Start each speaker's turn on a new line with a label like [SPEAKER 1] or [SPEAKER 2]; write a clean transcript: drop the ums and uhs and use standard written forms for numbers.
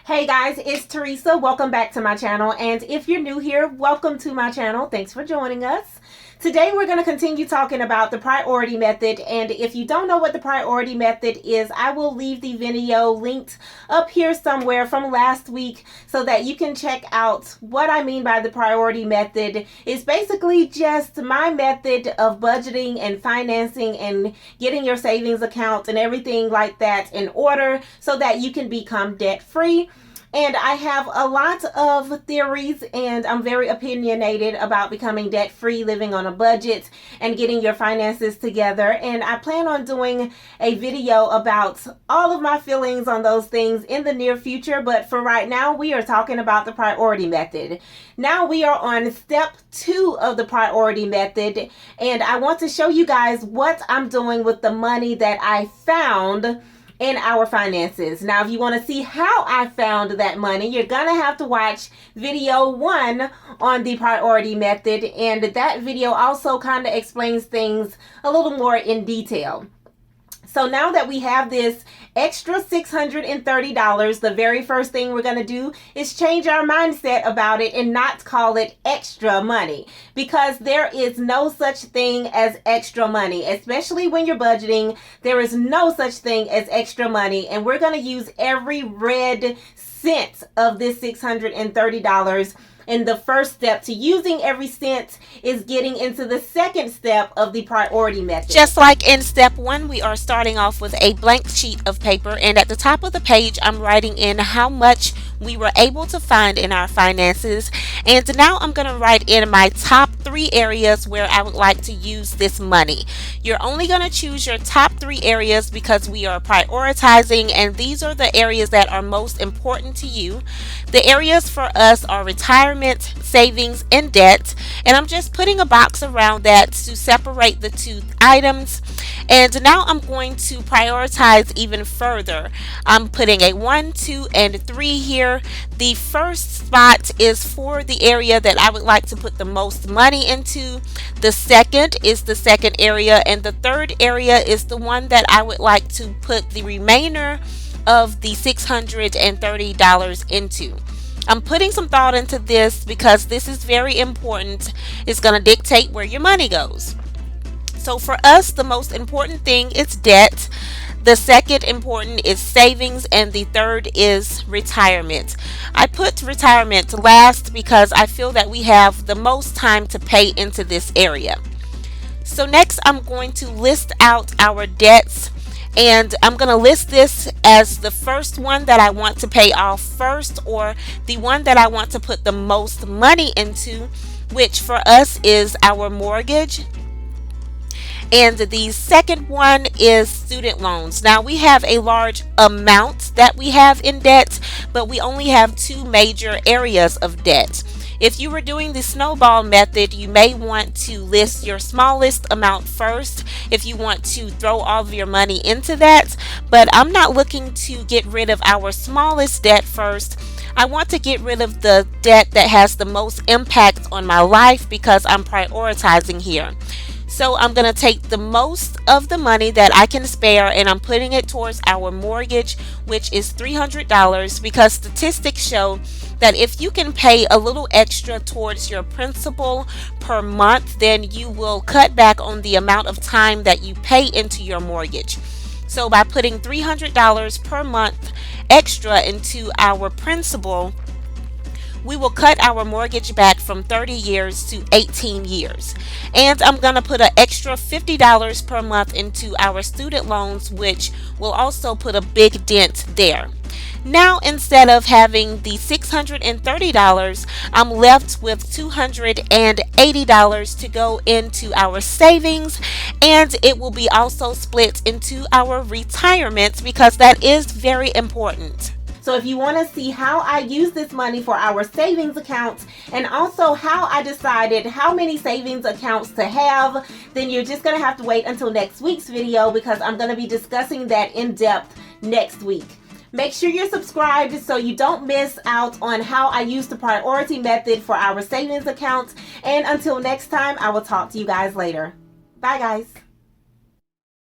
[SPEAKER 1] Hey guys, it's Teresa. Welcome back to my channel. And if you're new here, welcome to my channel. Thanks for joining us. Today we're going to continue talking about the priority method. And if you don't know what the priority method is, I will leave the video linked up here somewhere from last week so that you can check out what I mean by the priority method. It's basically just my method of budgeting and financing and getting your savings account and everything like that in order so that you can become debt free. And I have a lot of theories, and I'm very opinionated about becoming debt-free, living on a budget, and getting your finances together. And I plan on doing a video about all of my feelings on those things in the near future. But for right now, we are talking about the priority method. Now we are on step 2 of the priority method, and I want to show you guys what I'm doing with the money that I found in our finances. Now, if you want to see how I found that money, you're gonna have to watch video 1 on the priority method, and that video also kind of explains things a little more in detail. So now that we have this extra $630, the very first thing we're going to do is change our mindset about it and not call it extra money, because there is no such thing as extra money, especially when you're budgeting. There is no such thing as extra money, and we're going to use every red cent of this $630. And the first step to using every cent is getting into the second step of the priority method.
[SPEAKER 2] Just like in step 1, we are starting off with a blank sheet of paper, and at the top of the page I'm writing in how much we were able to find in our finances. And now I'm going to write in my top 3 areas where I would like to use this money. You're only going to choose your top 3 areas because we are prioritizing, and these are the areas that are most important to you. The areas for us are retirement, savings, and debt, and I'm just putting a box around that to separate the 2 items. And now I'm going to prioritize even further. I'm putting a 1, 2, and 3 here. The first spot is for the area that I would like to put the most money into. The second is the second area, and the third area is the one that I would like to put the remainder of the $630 into. I'm putting some thought into this because this is very important. It's going to dictate where your money goes. So for us, the most important thing is debt. The second important is savings, and the third is retirement. I put retirement last because I feel that we have the most time to pay into this area. So next I'm going to list out our debts, and I'm going to list this as the first one that I want to pay off first, or the one that I want to put the most money into, which for us is our mortgage. And the second one is student loans. Now we have a large amount that we have in debt, but we only have 2 major areas of debt. If you were doing the snowball method, you may want to list your smallest amount first if you want to throw all of your money into that. But I'm not looking to get rid of our smallest debt first. I want to get rid of the debt that has the most impact on my life because I'm prioritizing here. So I'm going to take the most of the money that I can spare, and I'm putting it towards our mortgage, which is $300, because statistics show that if you can pay a little extra towards your principal per month, then you will cut back on the amount of time that you pay into your mortgage. So by putting $300 per month extra into our principal, we will cut our mortgage back from 30 years to 18 years. And I'm going to put an extra $50 per month into our student loans, which will also put a big dent there. Now, instead of having the $630, I'm left with $280 to go into our savings, and it will be also split into our retirement because that is very important.
[SPEAKER 1] So if you want to see how I use this money for our savings accounts, and also how I decided how many savings accounts to have, then you're just going to have to wait until next week's video, because I'm going to be discussing that in depth next week. Make sure you're subscribed so you don't miss out on how I use the priority method for our savings accounts. And until next time, I will talk to you guys later. Bye guys.